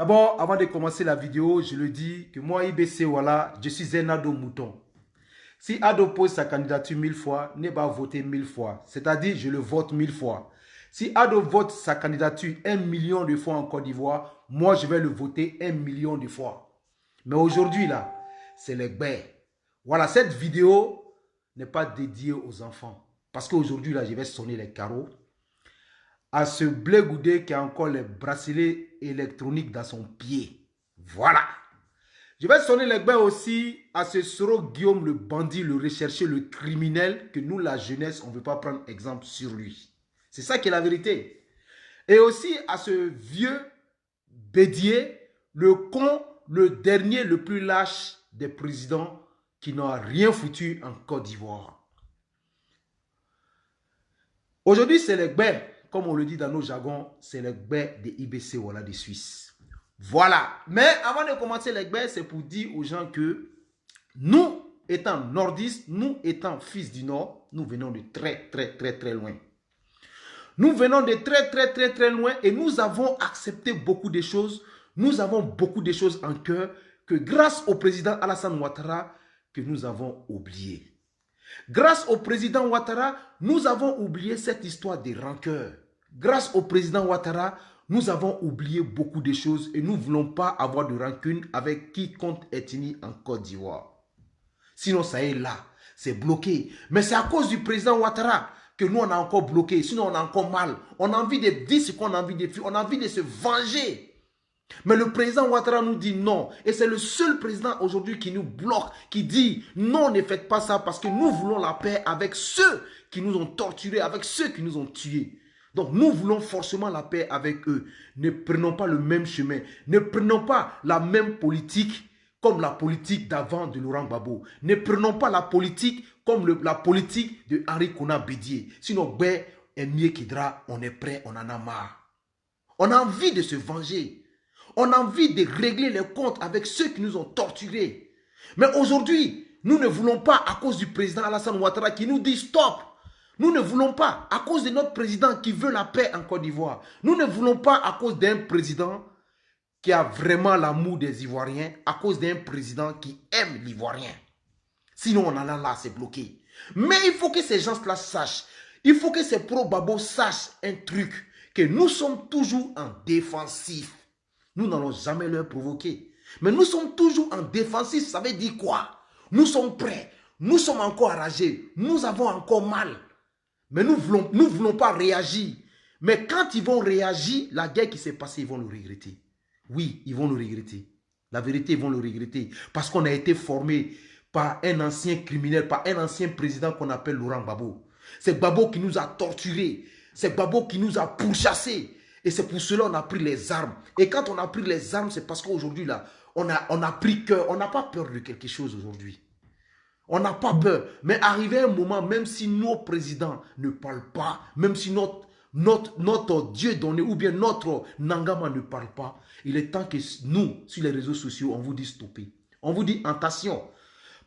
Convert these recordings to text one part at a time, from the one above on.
D'abord, avant de commencer la vidéo, je le dis que moi, IBC, voilà, je suis un ado mouton. Si Ado pose sa candidature 1000 fois, ne va voter 1000 fois. C'est-à-dire, je le vote 1000 fois. Si Ado vote sa candidature 1 million de fois en Côte d'Ivoire, moi, je vais le voter 1 million de fois. Mais aujourd'hui, là, c'est les bêtes. Voilà, cette vidéo n'est pas dédiée aux enfants. Parce qu'aujourd'hui, là, je vais sonner les carreaux à ce blé goudé qui a encore les bracelets électroniques dans son pied. Voilà. Je vais sonner les bains aussi à ce Soro Guillaume, le bandit, le recherché, le criminel, que nous, la jeunesse, on ne veut pas prendre exemple sur lui. C'est ça qui est la vérité. Et aussi à ce vieux Bédier, le con, le dernier, le plus lâche des présidents qui n'a rien foutu en Côte d'Ivoire. Aujourd'hui, c'est les bains, comme on le dit dans nos jargons, c'est les bains des IBC, voilà, des Suisses. Voilà. Mais avant de commencer les bains, c'est pour dire aux gens que nous, étant nordistes, nous étant fils du Nord, nous venons de très loin. Nous venons de très loin et nous avons accepté beaucoup de choses. Nous avons beaucoup de choses en cœur que grâce au président Alassane Ouattara, que nous avons oublié. Grâce au président Ouattara, nous avons oublié cette histoire des rancœurs. Grâce au président Ouattara, nous avons oublié beaucoup de choses et nous ne voulons pas avoir de rancune avec quiconque ethnie en Côte d'Ivoire. Sinon, ça est là, c'est bloqué. Mais c'est à cause du président Ouattara que nous, on a encore bloqué. Sinon, on a encore mal. On a envie de dire ce qu'on a envie de faire. On a envie de se venger. Mais le président Ouattara nous dit non. Et c'est le seul président aujourd'hui qui nous bloque, qui dit non, ne faites pas ça parce que nous voulons la paix avec ceux qui nous ont torturés, avec ceux qui nous ont tués. Donc nous voulons forcément la paix avec eux. Ne prenons pas le même chemin. Ne prenons pas la même politique comme la politique d'avant de Laurent Gbagbo. Ne prenons pas la politique comme la politique de Henri Konan Bédié. Sinon, ben, et mieux qu'Hydra, on est prêt, on en a marre. On a envie de se venger. On a envie de régler les comptes avec ceux qui nous ont torturés. Mais aujourd'hui, nous ne voulons pas, à cause du président Alassane Ouattara qui nous dit stop. Nous ne voulons pas, à cause de notre président qui veut la paix en Côte d'Ivoire. Nous ne voulons pas, à cause d'un président qui a vraiment l'amour des Ivoiriens, à cause d'un président qui aime l'Ivoirien. Sinon, on en a là, c'est bloqué. Mais il faut que ces gens-là sachent, il faut que ces pro-babos sachent un truc, que nous sommes toujours en défensif. Nous n'allons jamais leur provoquer. Mais nous sommes toujours en défensif, ça veut dire quoi? Nous sommes prêts, nous sommes encore enragés, nous avons encore mal. Mais nous voulons pas réagir. Mais quand ils vont réagir, la guerre qui s'est passée, ils vont le regretter. Oui, ils vont le regretter. La vérité, ils vont le regretter. Parce qu'on a été formé par un ancien criminel, par un ancien président qu'on appelle Laurent Gbagbo. C'est Gbagbo qui nous a torturés. C'est Gbagbo qui nous a pourchassés. Et c'est pour cela qu'on a pris les armes. Et quand on a pris les armes, c'est parce qu'aujourd'hui, là, on a pris cœur. On n'a pas peur de quelque chose aujourd'hui. On n'a pas peur. Mais arrivé un moment, même si nos présidents ne parlent pas, même si notre Dieu donné ou bien notre Nangama ne parle pas, il est temps que nous, sur les réseaux sociaux, on vous dit stopper. On vous dit attention.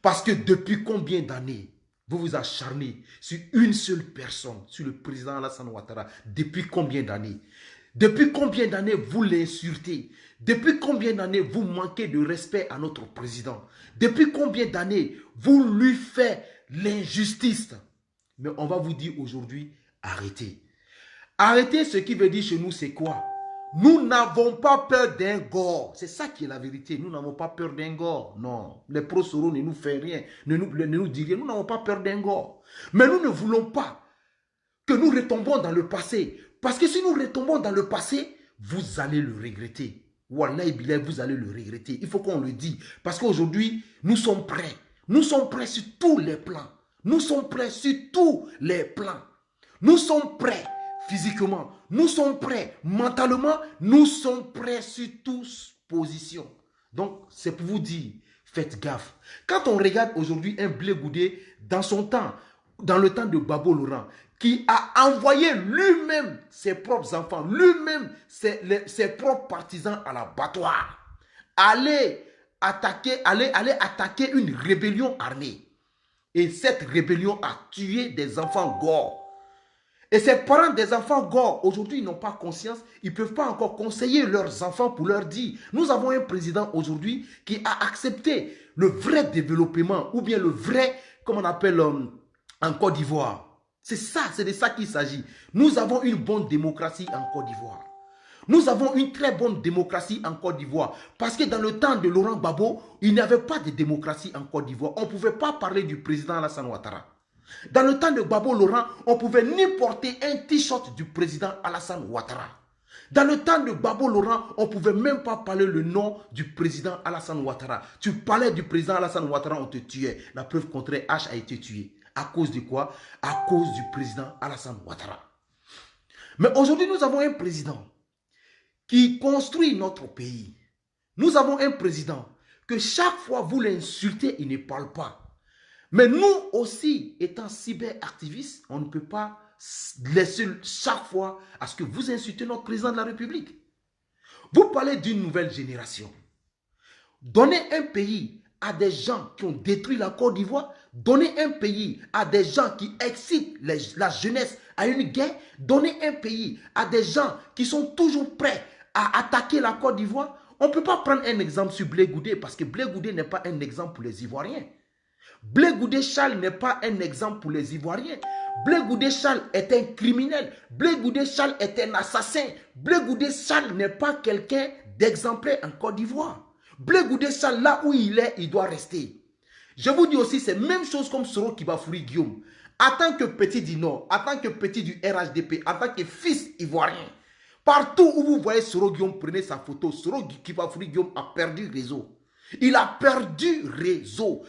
Parce que depuis combien d'années vous vous acharnez sur une seule personne, sur le président Alassane Ouattara? Depuis combien d'années? Depuis combien d'années vous l'insultez? Depuis combien d'années vous manquez de respect à notre président? Depuis combien d'années vous lui faites l'injustice? Mais on va vous dire aujourd'hui, arrêtez. Arrêtez, ce qui veut dire chez nous, c'est quoi? Nous n'avons pas peur d'un gore. C'est ça qui est la vérité. Nous n'avons pas peur d'un gore. Non. Les pro-Soro ne nous font rien. Ne nous disent rien. Nous n'avons pas peur d'un gore. Mais nous ne voulons pas que nous retombons dans le passé. Parce que si nous retombons dans le passé, vous allez le regretter. Wallahi billah, vous allez le regretter. Il faut qu'on le dise. Parce qu'aujourd'hui, nous sommes prêts. Nous sommes prêts sur tous les plans. Nous sommes prêts sur tous les plans. Nous sommes prêts physiquement. Nous sommes prêts mentalement. Nous sommes prêts sur toutes positions. Donc, c'est pour vous dire, faites gaffe. Quand on regarde aujourd'hui un Blé Goudé dans son temps, dans le temps de Gbagbo Laurent, qui a envoyé lui-même ses propres enfants, lui-même ses propres partisans à l'abattoir, aller attaquer une rébellion armée. Et cette rébellion a tué des enfants gore. Et ces parents des enfants gore, aujourd'hui, ils n'ont pas conscience, ils ne peuvent pas encore conseiller leurs enfants pour leur dire. Nous avons un président aujourd'hui qui a accepté le vrai développement ou bien le vrai, comme on appelle en Côte d'Ivoire. C'est ça, c'est de ça qu'il s'agit. Nous avons une bonne démocratie en Côte d'Ivoire. Nous avons une très bonne démocratie en Côte d'Ivoire. Parce que dans le temps de Laurent Gbagbo, il n'y avait pas de démocratie en Côte d'Ivoire. On ne pouvait pas parler du président Alassane Ouattara. Dans le temps de Gbagbo Laurent, on ne pouvait ni porter un t-shirt du président Alassane Ouattara. Dans le temps de Gbagbo Laurent, on ne pouvait même pas parler le nom du président Alassane Ouattara. Tu parlais du président Alassane Ouattara, on te tuait. La preuve contraire, H a été tué. À cause de quoi? À cause du président Alassane Ouattara. Mais aujourd'hui, nous avons un président qui construit notre pays. Nous avons un président que chaque fois vous l'insultez, il ne parle pas. Mais nous aussi, étant cyberactivistes, on ne peut pas laisser chaque fois à ce que vous insultez notre président de la République. Vous parlez d'une nouvelle génération. Donnez un pays à des gens qui ont détruit la Côte d'Ivoire. Donnez un pays à des gens qui excitent la jeunesse à une guerre. Donnez un pays à des gens qui sont toujours prêts à attaquer la Côte d'Ivoire. On ne peut pas prendre un exemple sur Blé Goudé parce que Blé Goudé n'est pas un exemple pour les Ivoiriens. Blé Goudé Charles n'est pas un exemple pour les Ivoiriens. Blé Goudé Charles est un criminel. Blé Goudé Charles est un assassin. Blé Goudé Charles n'est pas quelqu'un d'exemplaire en Côte d'Ivoire. Blé Goudé Charles, là où il est, il doit rester. Je vous dis aussi, c'est la même chose comme Soro Kibafouri Guillaume. En tant que petit du Nord, en tant que petit du RHDP, en tant que fils ivoirien, partout où vous voyez Soro Guillaume, prenez sa photo. Soro Kibafouri Guillaume a perdu réseau. Il a perdu réseau.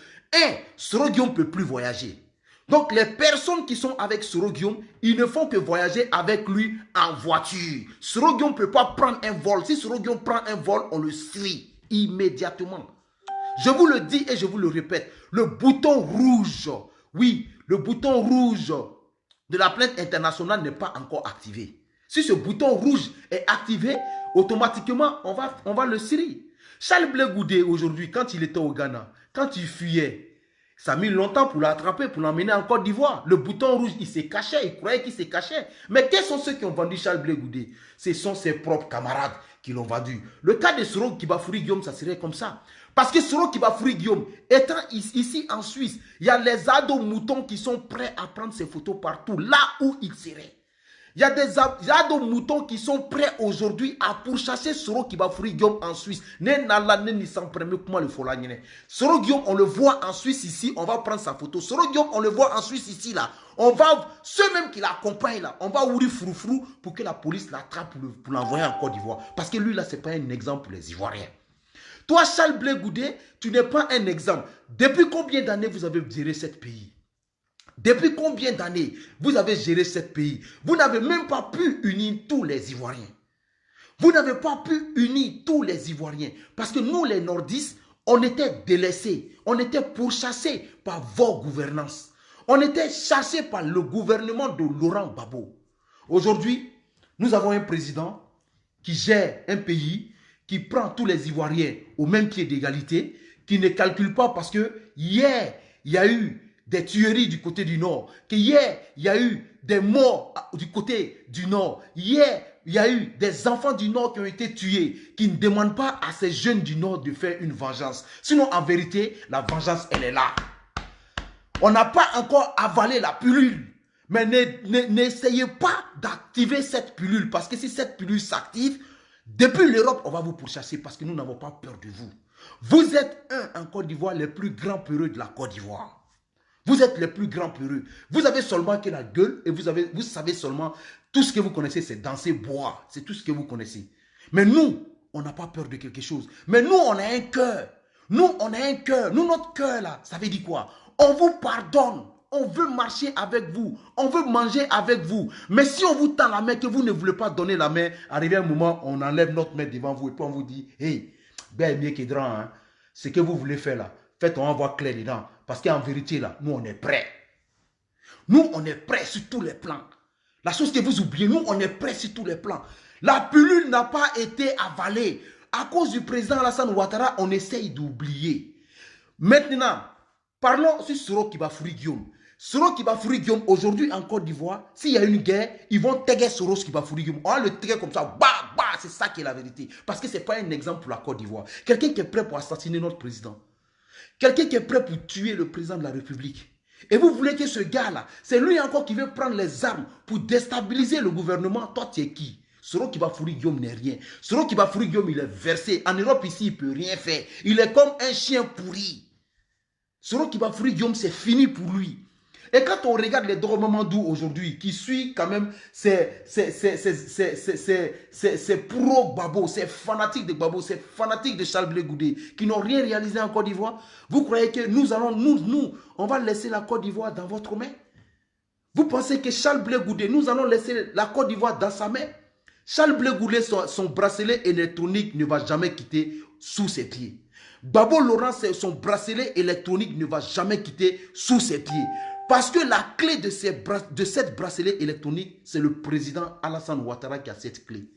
Soro Guillaume ne peut plus voyager. Donc les personnes qui sont avec Soro Guillaume, ils ne font que voyager avec lui en voiture. Soro Guillaume ne peut pas prendre un vol. Si Soro Guillaume prend un vol, on le suit immédiatement. Je vous le dis et je vous le répète, le bouton rouge, oui, le bouton rouge de la plainte internationale n'est pas encore activé. Si ce bouton rouge est activé, automatiquement, on va le suivre. Charles Blé Goudé, aujourd'hui, quand il était au Ghana, quand il fuyait, ça a mis longtemps pour l'attraper, pour l'emmener en Côte d'Ivoire. Le bouton rouge, il s'est caché, il croyait qu'il s'est caché. Mais quels sont ceux qui ont vendu Charles Blé Goudé? Ce sont ses propres camarades qui l'ont vendu. Le cas de Soro Kibafouri Guillaume, ça serait comme ça. Parce que Soro Kibafouri Guillaume, étant ici en Suisse, il y a les ados moutons qui sont prêts à prendre ses photos partout, là où il serait. Il y a des ados moutons qui sont prêts aujourd'hui à pourchasser Soro Kibafouri Guillaume en Suisse. Soro Guillaume, on le voit en Suisse ici, on va prendre sa photo. Soro Guillaume, on le voit en Suisse ici, là. On va, ceux même qui l'accompagnent là, on va ouvrir froufrou pour que la police l'attrape pour l'envoyer en Côte d'Ivoire. Parce que lui là, ce n'est pas un exemple pour les Ivoiriens. Toi, Charles Blé Goudé, tu n'es pas un exemple. Depuis combien d'années vous avez géré ce pays? Depuis combien d'années vous avez géré ce pays? Vous n'avez même pas pu unir tous les Ivoiriens. Vous n'avez pas pu unir tous les Ivoiriens. Parce que nous, les nordistes, on était délaissés. On était pourchassés par vos gouvernances. On était chassés par le gouvernement de Laurent Gbagbo. Aujourd'hui, nous avons un président qui gère un pays, qui prend tous les Ivoiriens au même pied d'égalité, qui ne calcule pas parce que hier, il y a eu des tueries du côté du Nord, qu'hier, il y a eu des morts du côté du Nord. Hier, il y a eu des enfants du Nord qui ont été tués, qui ne demandent pas à ces jeunes du Nord de faire une vengeance. Sinon, en vérité, la vengeance, elle est là. On n'a pas encore avalé la pilule. Mais n'essayez pas d'activer cette pilule. Parce que si cette pilule s'active, depuis l'Europe, on va vous pourchasser parce que nous n'avons pas peur de vous. Vous êtes en Côte d'Ivoire, les plus grands peureux de la Côte d'Ivoire. Vous êtes les plus grands peureux. Vous avez seulement que la gueule et vous savez seulement, tout ce que vous connaissez, c'est danser, boire. C'est tout ce que vous connaissez. Mais nous, on n'a pas peur de quelque chose. Mais nous, on a un cœur. Nous, on a un cœur. Nous, notre cœur, là, ça veut dire quoi? On vous pardonne. On veut marcher avec vous. On veut manger avec vous. Mais si on vous tend la main, que vous ne voulez pas donner la main, arrivé un moment, on enlève notre main devant vous et puis on vous dit, hey, ben mieux qu'Edran, hein, ce que vous voulez faire là, faites, on va voir clair dedans. Parce qu'en vérité, là, nous, on est prêts. Nous, on est prêts sur tous les plans. La chose que vous oubliez, nous, on est prêts sur tous les plans. La pilule n'a pas été avalée. À cause du président Alassane Ouattara, on essaye d'oublier. Maintenant, parlons sur Soro Kibafouri Guillaume. Soros Kibafuri Guillaume, aujourd'hui en Côte d'Ivoire, s'il y a une guerre, ils vont taguer Soros Kibafuri Guillaume. On va le taguer comme ça, bah, bah, c'est ça qui est la vérité. Parce que ce n'est pas un exemple pour la Côte d'Ivoire. Quelqu'un qui est prêt pour assassiner notre président. Quelqu'un qui est prêt pour tuer le président de la République. Et vous voulez que ce gars-là, c'est lui encore qui veut prendre les armes pour déstabiliser le gouvernement. Toi, tu es qui? Soros Kibafuri Guillaume n'est rien. Soros Kibafuri Guillaume, il est versé. En Europe, ici, il ne peut rien faire. Il est comme un chien pourri. Soros Kibafuri Guillaume, c'est fini pour lui. Et quand on regarde les Doro Mamadou aujourd'hui, qui suit quand même ces pro-Gbagbo, ces fanatiques de Gbagbo, ces fanatiques de Charles Blé Goudé, qui n'ont rien réalisé en Côte d'Ivoire, vous croyez que on va laisser la Côte d'Ivoire dans votre main? Vous pensez que Charles Blé Goudé, nous allons laisser la Côte d'Ivoire dans sa main? Charles Blé Goudé, son bracelet électronique ne va jamais quitter sous ses pieds. Gbagbo Laurent, son bracelet électronique ne va jamais quitter sous ses pieds. Parce que la clé de cette bracelet électronique, c'est le président Alassane Ouattara qui a cette clé.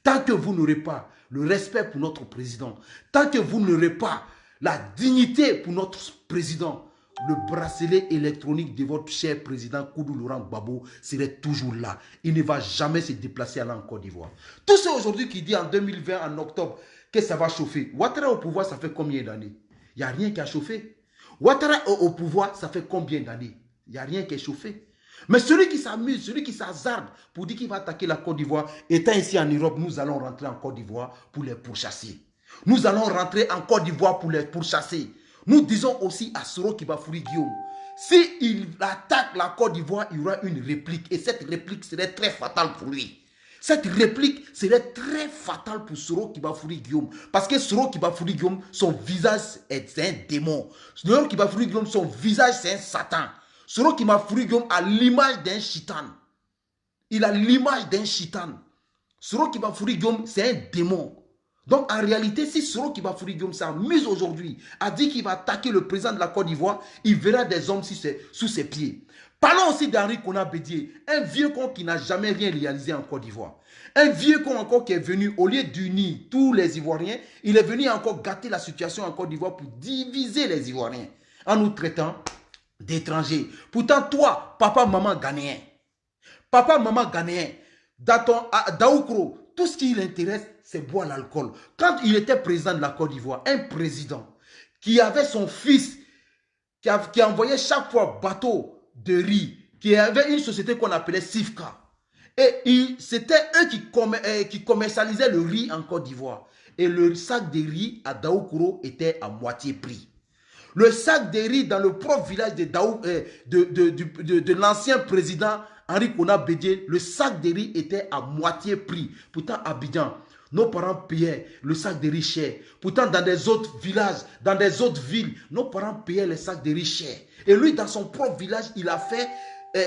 Tant que vous n'aurez pas le respect pour notre président, tant que vous n'aurez pas la dignité pour notre président, le bracelet électronique de votre cher président Koudou Laurent Gbagbo serait toujours là. Il ne va jamais se déplacer en Côte d'Ivoire. Tous ceux aujourd'hui qui disent en 2020, en octobre, que ça va chauffer. Ouattara au pouvoir, ça fait combien d'années? Il n'y a rien qui a chauffé. Ouattara au pouvoir, ça fait combien d'années? Il n'y a rien qui est chauffé. Mais celui qui s'amuse, celui qui s'hazarde pour dire qu'il va attaquer la Côte d'Ivoire, étant ici en Europe, nous allons rentrer en Côte d'Ivoire pour les pourchasser. Nous allons rentrer en Côte d'Ivoire pour les pourchasser. Nous disons aussi à Soros Kibafuri Guillaume, s'il attaque la Côte d'Ivoire, il y aura une réplique. Et cette réplique serait très fatale pour lui. Cette réplique serait très fatale pour Soros Kibafuri Guillaume. Parce que Soros Kibafuri Guillaume, son visage est un démon. Soros Kibafuri Guillaume, son visage c'est un Satan. Soros Kibafuri Guillaume a l'image d'un chitan. Il a l'image d'un chitan. Soros Kibafuri Guillaume, c'est un démon. Donc en réalité, si Soros Kibafuri Guillaume s'amuse aujourd'hui à dire qu'il va attaquer le président de la Côte d'Ivoire, il verra des hommes sous ses pieds. Parlons aussi d'Henri Konan Bédié, un vieux con qui n'a jamais rien réalisé en Côte d'Ivoire. Un vieux con encore qui est venu, au lieu d'unir tous les Ivoiriens, il est venu encore gâter la situation en Côte d'Ivoire pour diviser les Ivoiriens en nous traitant d'étrangers. Pourtant, toi, papa, maman ghanéen, Daoukro, tout ce qui l'intéresse, c'est boire l'alcool. Quand il était président de la Côte d'Ivoire, un président qui avait son fils, qui envoyait chaque fois bateau de riz, qui avait une société qu'on appelait Sifka. Et c'était eux qui commercialisaient le riz en Côte d'Ivoire. Et le sac de riz à Daoukro était à moitié prix. Le sac de riz dans le propre village de l'ancien président Henri Konan Bédié, le sac de riz était à moitié prix. Pourtant, à Abidjan, nos parents payaient le sac de riz cher. Pourtant, dans des autres villages, dans des autres villes, nos parents payaient les sacs de riz cher. Et lui, dans son propre village, il a fait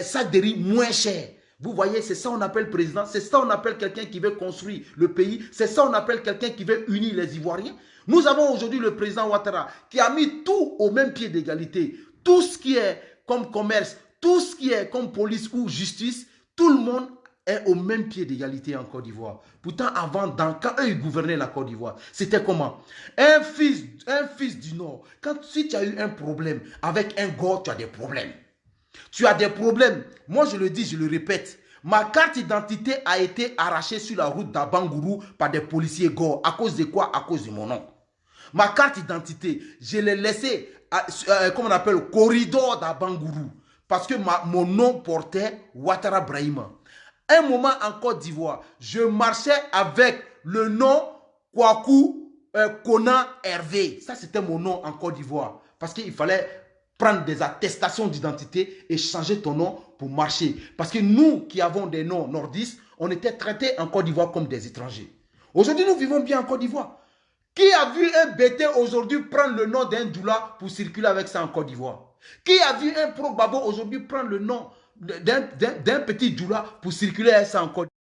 sac de riz moins cher. Vous voyez, c'est ça qu'on appelle président. C'est ça qu'on appelle quelqu'un qui veut construire le pays. C'est ça qu'on appelle quelqu'un qui veut unir les Ivoiriens. Nous avons aujourd'hui le président Ouattara qui a mis tout au même pied d'égalité. Tout ce qui est comme commerce, tout ce qui est comme police ou justice, tout le monde est au même pied d'égalité en Côte d'Ivoire. Pourtant, avant, quand eux ils gouvernaient la Côte d'Ivoire, c'était comment? Un fils du Nord. Si tu as eu un problème avec un Gore, tu as des problèmes. Tu as des problèmes. Moi, je le dis, je le répète. Ma carte d'identité a été arrachée sur la route d'Abangourou par des policiers Gore. À cause de quoi? À cause de mon nom. Ma carte d'identité, je l'ai laissée, comment on appelle, au corridor d'Abangourou. Parce que mon nom portait Ouattara Brahima. Un moment en Côte d'Ivoire, je marchais avec le nom Kwaku Konan Hervé. Ça, c'était mon nom en Côte d'Ivoire. Parce qu'il fallait prendre des attestations d'identité et changer ton nom pour marcher. Parce que nous qui avons des noms nordistes, on était traités en Côte d'Ivoire comme des étrangers. Aujourd'hui, nous vivons bien en Côte d'Ivoire. Qui a vu un BT aujourd'hui prendre le nom d'un doula pour circuler avec ça en Côte d'Ivoire? Qui a vu un pro-Gbagbo aujourd'hui prendre le nom d'un petit doula pour circuler avec ça en Côte d'Ivoire?